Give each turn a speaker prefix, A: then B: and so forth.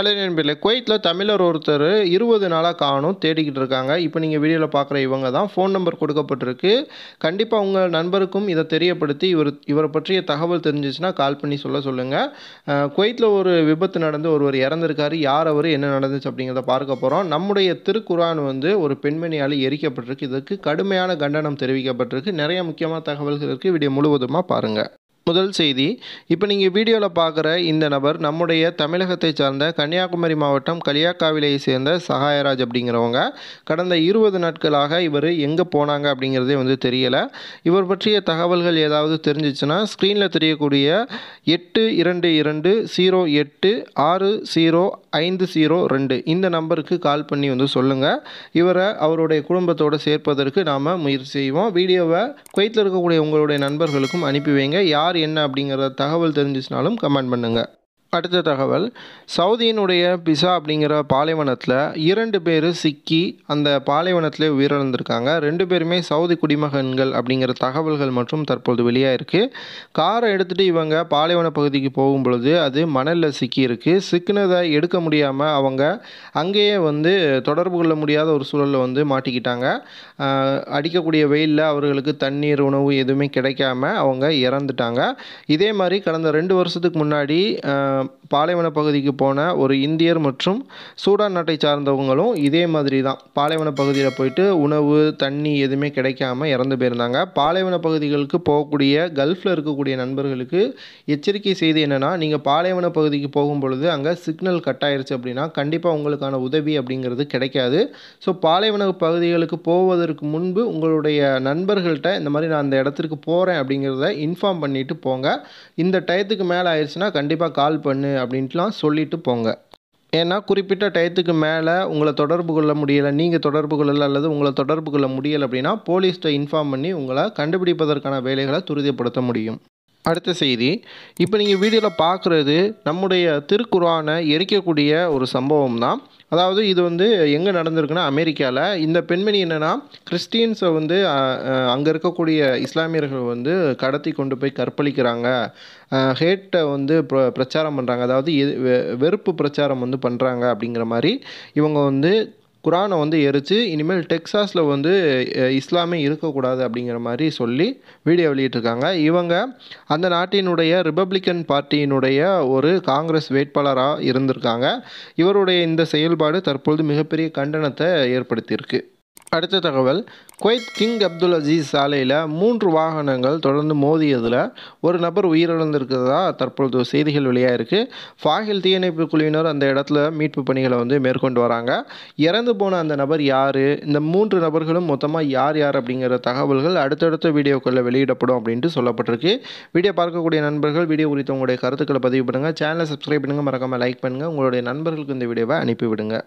A: Hello நண்பர்களே, குவைத்தில் தமிழர் ஒருத்தர் 20 நாளாக காணும் தேடிக்கிட்டு இருக்காங்க. இப்போ நீங்கள் வீடியோவில் பார்க்குற இவங்க தான். ஃபோன் நம்பர் கொடுக்கப்பட்டிருக்கு. கண்டிப்பாக உங்கள் நண்பருக்கும் இதை தெரியப்படுத்தி இவரை பற்றிய தகவல் தெரிஞ்சிச்சுன்னா கால் பண்ணி சொல்லுங்கள். குவைத்தில் ஒரு விபத்து நடந்து ஒருவர் இறந்திருக்காரு. யார் அவர், என்ன நடந்துச்சு அப்படிங்கிறத பார்க்க போகிறோம். நம்முடைய திருக்குரான் ஒரு பெண்மணியால் எரிக்கப்பட்டிருக்கு. இதற்கு கடுமையான கண்டனம் தெரிவிக்கப்பட்டிருக்கு. நிறைய முக்கியமான தகவல்கள் இருக்குது. வீடியோ முழுவதுமாக பாருங்கள். முதல் செய்தி, இப்போ நீங்கள் வீடியோவில் பார்க்குற இந்த நபர் நம்முடைய தமிழகத்தை சார்ந்த கன்னியாகுமரி மாவட்டம் களியாக்காவிலையை சேர்ந்த சகாயராஜ் அப்படிங்கிறவங்க. கடந்த 20 நாட்களாக இவர் எங்கே போனாங்க அப்படிங்கிறதே தெரியலை. இவர் பற்றிய தகவல்கள் ஏதாவது தெரிஞ்சிச்சுன்னா ஸ்க்ரீனில் தெரியக்கூடிய 822008600502 இந்த நம்பருக்கு கால் பண்ணி சொல்லுங்கள். இவரை அவருடைய குடும்பத்தோடு சேர்ப்பதற்கு நாம் முயற்சி செய்வோம். வீடியோவை குவைத்தில் இருக்கக்கூடிய உங்களுடைய நண்பர்களுக்கும் அனுப்பி வைங்க. யார் என்ன அப்படிங்கிற தகவல் தெரிஞ்சிச்சுனாலும் கமெண்ட் பண்ணுங்கள். அடுத்த தகவல், சவுதியினுடைய பிசா அப்படிங்கிற பாலைவனத்தில் 2 பேர் சிக்கி அந்த பாலைவனத்திலே உயிரிழந்திருக்காங்க. 2 பேருமே சவுதி குடிமகன்கள் அப்படிங்கிற தகவல்கள் மற்றும் தற்போது வெளியாக இருக்குது. காரை எடுத்துகிட்டு இவங்க பாலைவன பகுதிக்கு போகும் பொழுது அது மணலில் சிக்கியிருக்கு. சிக்கினதை எடுக்க முடியாமல் அவங்க அங்கேயே தொடர்பு கொள்ள முடியாத ஒரு சூழலில் மாட்டிக்கிட்டாங்க. அடிக்கக்கூடிய வெயிலில் அவர்களுக்கு தண்ணீர், உணவு எதுவுமே கிடைக்காம அவங்க இறந்துட்டாங்க. இதே மாதிரி கடந்த 2 வருஷத்துக்கு முன்னாடி பாலைவன பகுதிக்கு போன ஒரு இந்தியர் மற்றும் சூடான் நாட்டை சார்ந்தவங்களும் இதே மாதிரி தான் பாலைவன பகுதியில் போயிட்டு உணவு, தண்ணி எதுவுமே கிடைக்காம இறந்து போயிருந்தாங்க. பாலைவன பகுதிகளுக்கு போகக்கூடிய கல்ஃபில் இருக்கக்கூடிய நண்பர்களுக்கு எச்சரிக்கை செய்தி என்னென்னா, நீங்கள் பாலைவன பகுதிக்கு போகும் பொழுது அங்கே சிக்னல் கட் ஆயிருச்சு அப்படின்னா கண்டிப்பாக உங்களுக்கான உதவி அப்படிங்கிறது கிடைக்காது. ஸோ பாலைவன பகுதிகளுக்கு போவதற்கு முன்பு உங்களுடைய நண்பர்கள்ட்ட இந்த மாதிரி நான் அந்த இடத்திற்கு போகிறேன் அப்படிங்கிறத இன்ஃபார்ம் பண்ணிவிட்டு போங்க. இந்த டயத்துக்கு மேலே ஆயிடுச்சுன்னா கண்டிப்பாக கால் பண்ணு அப்படின்ட்டுலாம் சொல்லிட்டு போங்க. ஏன்னா குறிப்பிட்ட டயத்துக்கு மேலே உங்களை தொடர்பு கொள்ள முடியலை, நீங்கள் தொடர்பு கொள்ளலை அல்லது உங்களை தொடர்பு கொள்ள முடியலை அப்படின்னா போலீஸ்கிட்ட இன்ஃபார்ம் பண்ணி உங்களை கண்டுபிடிப்பதற்கான வேலைகளை துரிதப்படுத்த முடியும். அடுத்த செய்தி, இப்போ நீங்கள் வீடியோவில் பார்க்குறது நம்முடைய திருக்குரானை எரிக்கக்கூடிய ஒரு சம்பவம் தான். அதாவது இது எங்கே நடந்திருக்குன்னா அமெரிக்காவில். இந்த பெண்மணி என்னென்னா கிறிஸ்டியன்ஸை அங்கே இருக்கக்கூடிய இஸ்லாமியர்கள் கடத்தி கொண்டு போய் கற்பழிக்கிறாங்க, ஹேட்டை பிரச்சாரம் பண்ணுறாங்க, அதாவது வெறுப்பு பிரச்சாரம் பண்ணுறாங்க அப்படிங்கிற மாதிரி இவங்க குரானை எரித்து இனிமேல் டெக்சாஸில் இஸ்லாமே இருக்கக்கூடாது அப்படிங்கிற மாதிரி சொல்லி வீடியோ வெளியிட்டிருக்காங்க. இவங்க அந்த நாட்டினுடைய ரிப்பப்ளிக்கன் பார்ட்டியினுடைய ஒரு காங்கிரஸ் வேட்பாளராக இருந்திருக்காங்க. இவருடைய இந்த செயல்பாடு தற்பொழுது மிகப்பெரிய கண்டனத்தை ஏற்படுத்தியிருக்கு. அடுத்த தகவல், குவைத் கிங் அப்துல் அசீஸ் சாலையில் 3 வாகனங்கள் தொடர்ந்து மோதியதில் ஒரு நபர் உயிரிழந்திருக்கிறதா தற்பொழுது செய்திகள் வெளியாக இருக்குது. ஃபாஹில் தீயணைப்பு குழுவினர் அந்த இடத்துல மீட்பு பணிகளை மேற்கொண்டு வராங்க. இறந்து போன அந்த நபர் யார், இந்த 3 நபர்களும் மொத்தமாக யார் யார் அப்படிங்கிற தகவல்கள் அடுத்தடுத்த வீடியோக்களில் வெளியிடப்படும் அப்படின்ட்டு சொல்லப்பட்டிருக்கு. வீடியோ பார்க்கக்கூடிய நண்பர்கள் வீடியோ குறித்த உங்களுடைய கருத்துக்களை பதிவு பண்ணுங்கள். சேனலை சப்ஸ்கிரைப் பண்ணுங்கள், மறக்காமல் லைக் பண்ணுங்கள். உங்களுடைய நண்பர்களுக்கு இந்த வீடியோவை அனுப்பிவிடுங்க.